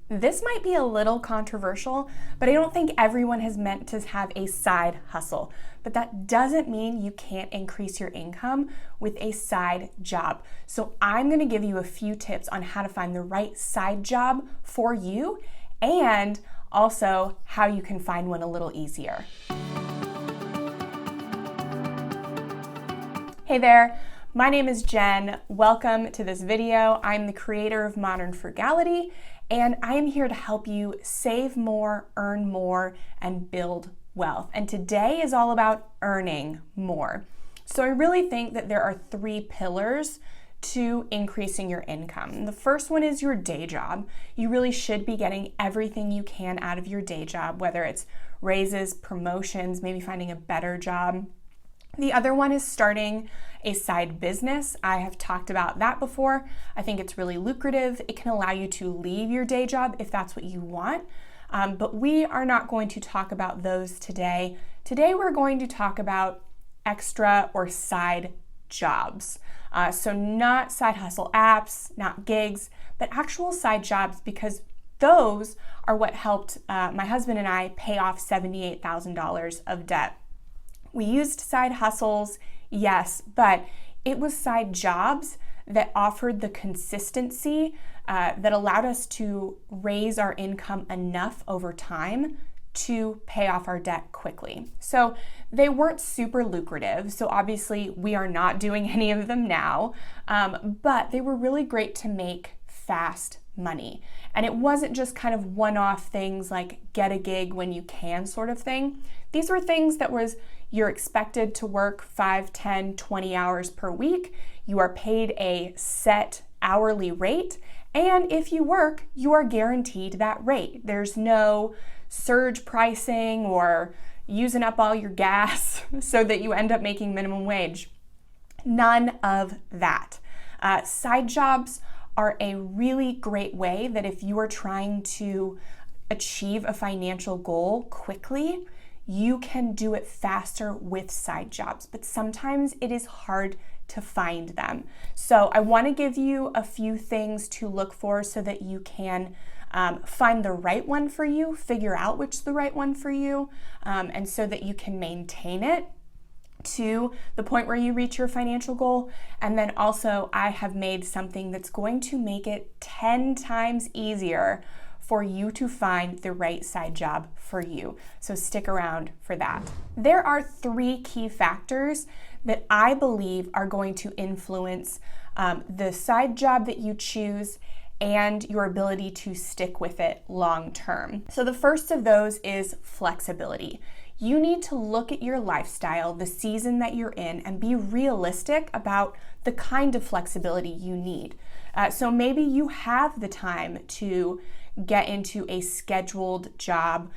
This might be a little controversial, but I don't think everyone has meant to have a side hustle. But that doesn't mean you can't increase your income with a side job. So I'm going to give you a few tips on how to find the right side job for you and also how you can find one a little easier. Hey there, my name is Jen. Welcome to this video. I'm the creator of Modern Frugality, and I am here to help you save more, earn more, and build wealth. And today is all about earning more. So I really think that there are three pillars to increasing your income. The first one is your day job. You really should be getting everything you can out of your day job, whether it's raises, promotions, maybe finding a better job. The other one is starting a side business. I have talked about that before. I think it's really lucrative. It can allow you to leave your day job if that's what you want. But we are not going to talk about those today. Today we're going to talk about extra or side jobs. So not side hustle apps, not gigs, but actual side jobs, because those are what helped my husband and I pay off $78,000 of debt. We used side hustles, yes, but it was side jobs that offered the consistency that allowed us to raise our income enough over time to pay off our debt quickly. So they weren't super lucrative. So obviously we are not doing any of them now, but they were really great to make fast money. And it wasn't just kind of one-off things like get a gig when you can sort of thing. These were things that you're expected to work 5, 10, 20 hours per week. You are paid a set hourly rate. And if you work, you are guaranteed that rate. There's no surge pricing or using up all your gas so that you end up making minimum wage. None of that. Side jobs are a really great way that if you are trying to achieve a financial goal quickly, you can do it faster with side jobs, but sometimes it is hard to find them. So I want to give you a few things to look for so that you can find the right one for you, figure out which is the right one for you, and so that you can maintain it to the point where you reach your financial goal. And then also I have made something that's going to make it 10 times easier for you to find the right side job for you. So stick around for that. There are three key factors that I believe are going to influence the side job that you choose and your ability to stick with it long term. So the first of those is flexibility. You need to look at your lifestyle, the season that you're in, and be realistic about the kind of flexibility you need. So maybe you have the time to get into a scheduled job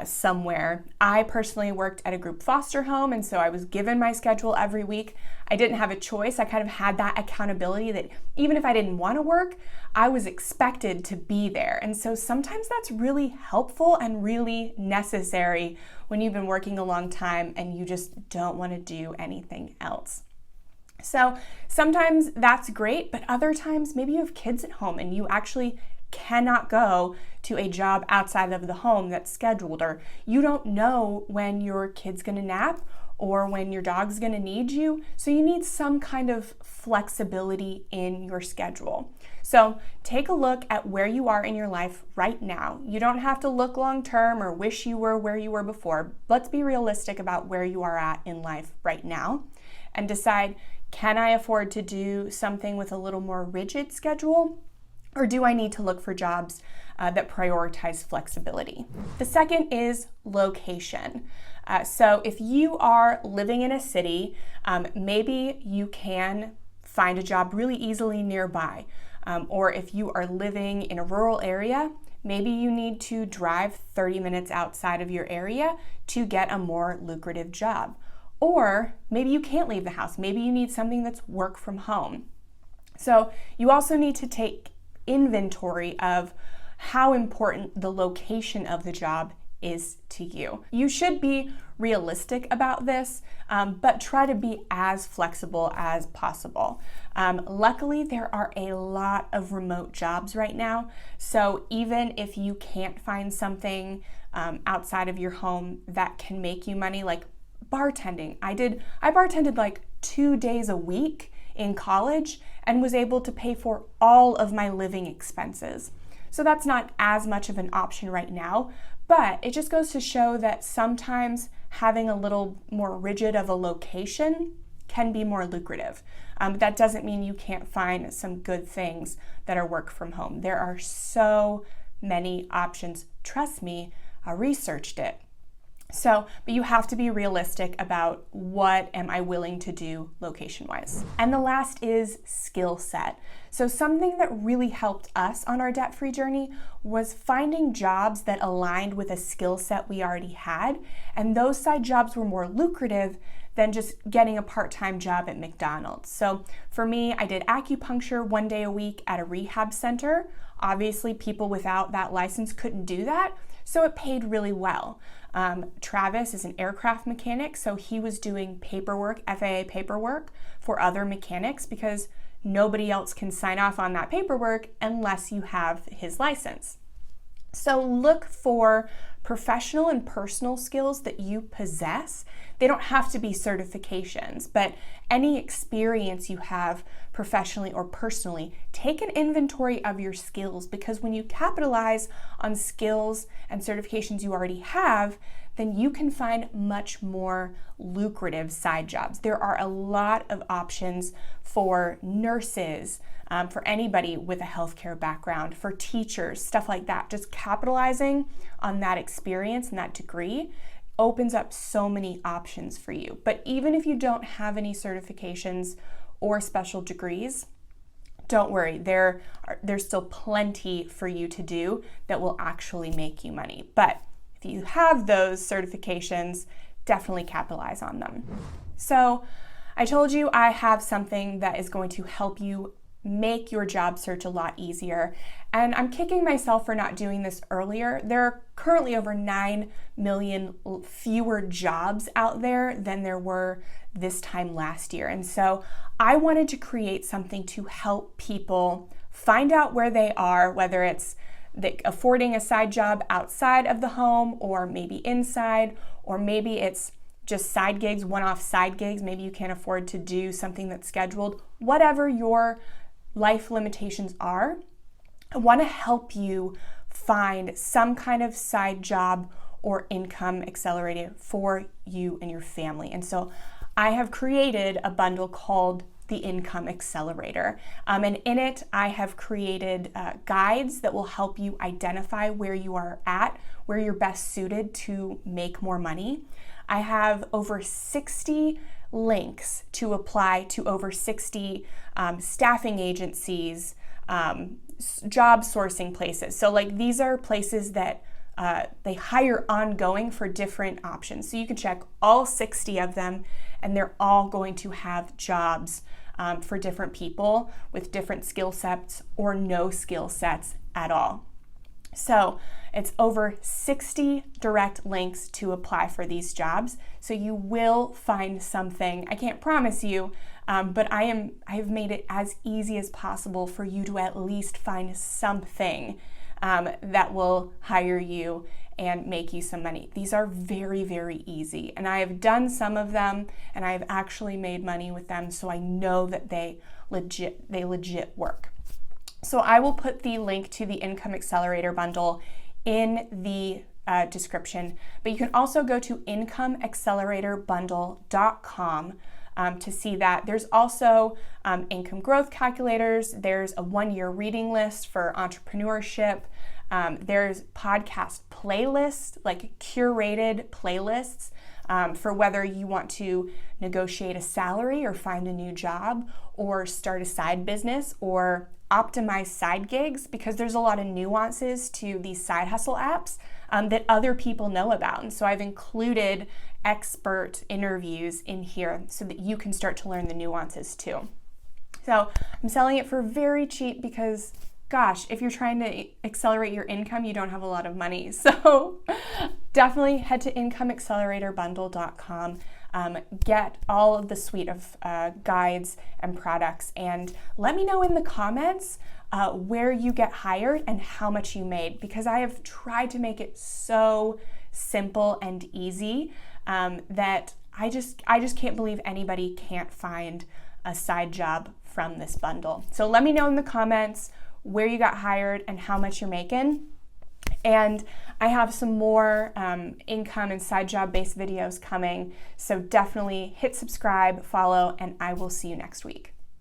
somewhere. I personally worked at a group foster home, and so I was given my schedule every week. I didn't have a choice. I kind of had that accountability that even if I didn't want to work, I was expected to be there. And so sometimes that's really helpful and really necessary when you've been working a long time and you just don't want to do anything else. So sometimes that's great, but other times maybe you have kids at home and you actually cannot go to a job outside of the home that's scheduled, or you don't know when your kid's gonna nap or when your dog's gonna need you. So you need some kind of flexibility in your schedule. So take a look at where you are in your life right now. You don't have to look long term or wish you were where you were before. Let's be realistic about where you are at in life right now and decide, can I afford to do something with a little more rigid schedule? Or do I need to look for jobs that prioritize flexibility? The second is location. So if you are living in a city, maybe you can find a job really easily nearby. Or if you are living in a rural area, maybe you need to drive 30 minutes outside of your area to get a more lucrative job. Or maybe you can't leave the house. Maybe you need something that's work from home. So you also need to take inventory of how important the location of the job is to you. You should be realistic about this, but try to be as flexible as possible. Luckily, there are a lot of remote jobs right now, so even if you can't find something outside of your home that can make you money, like bartending. I bartended like 2 days a week in college and was able to pay for all of my living expenses. So that's not as much of an option right now, but it just goes to show that sometimes having a little more rigid of a location can be more lucrative. That doesn't mean you can't find some good things that are work from home. There are so many options. Trust me, I researched it. But you have to be realistic about what am I willing to do location-wise. And the last is Skillset. So something that really helped us on our debt-free journey was finding jobs that aligned with a skill set we already had. And those side jobs were more lucrative than just getting a part-time job at McDonald's. So for me, I did acupuncture 1 day a week at a rehab center. Obviously, people without that license couldn't do that, so it paid really well. Travis is an aircraft mechanic, so he was doing paperwork, FAA paperwork for other mechanics because nobody else can sign off on that paperwork unless you have his license. So look for professional and personal skills that you possess. They don't have to be certifications, but any experience you have professionally or personally, take an inventory of your skills, because when you capitalize on skills and certifications you already have, then you can find much more lucrative side jobs. There are a lot of options for nurses, for anybody with a healthcare background, for teachers, stuff like that. Just capitalizing on that experience and that degree opens up so many options for you. But even if you don't have any certifications or special degrees, don't worry, there's still plenty for you to do that will actually make you money. But if you have those certifications, definitely capitalize on them. So I told you I have something that is going to help you make your job search a lot easier. And I'm kicking myself for not doing this earlier. There are currently over 9 million fewer jobs out there than there were this time last year. And so I wanted to create something to help people find out where they are, whether it's affording a side job outside of the home or maybe inside, or maybe it's just side gigs, one-off side gigs. Maybe you can't afford to do something that's scheduled. Whatever your life limitations are, I want to help you find some kind of side job or income accelerator for you and your family. And so I have created a bundle called the Income Accelerator. And in it, I have created guides that will help you identify where you are at, where you're best suited to make more money. I have over 60 links to apply to over 60 staffing agencies, job sourcing places. So like these are places that they hire ongoing for different options. So you can check all 60 of them, and they're all going to have jobs for different people with different skill sets or no skill sets at all. So it's over 60 direct links to apply for these jobs. So you will find something. I can't promise you, but I have made it as easy as possible for you to at least find something that will hire you and make you some money. These are very, very easy. And I have done some of them and I have actually made money with them. So I know that they legit work. So I will put the link to the Income Accelerator bundle in the description, but you can also go to incomeacceleratorbundle.com to see that. There's also income growth calculators. There's a 1-year reading list for entrepreneurship. There's podcast playlists, like curated playlists for whether you want to negotiate a salary or find a new job or start a side business or optimize side gigs, because there's a lot of nuances to these side hustle apps that other people know about. And so I've included expert interviews in here so that you can start to learn the nuances too. So I'm selling it for very cheap because, gosh, if you're trying to accelerate your income, you don't have a lot of money. So definitely head to incomeacceleratorbundle.com. Get all of the suite of guides and products, and let me know in the comments where you get hired and how much you made, because I have tried to make it so simple and easy that I just can't believe anybody can't find a side job from this bundle. So let me know in the comments where you got hired and how much you're making. And I have some more income and side job based videos coming. So definitely hit subscribe, follow, and I will see you next week.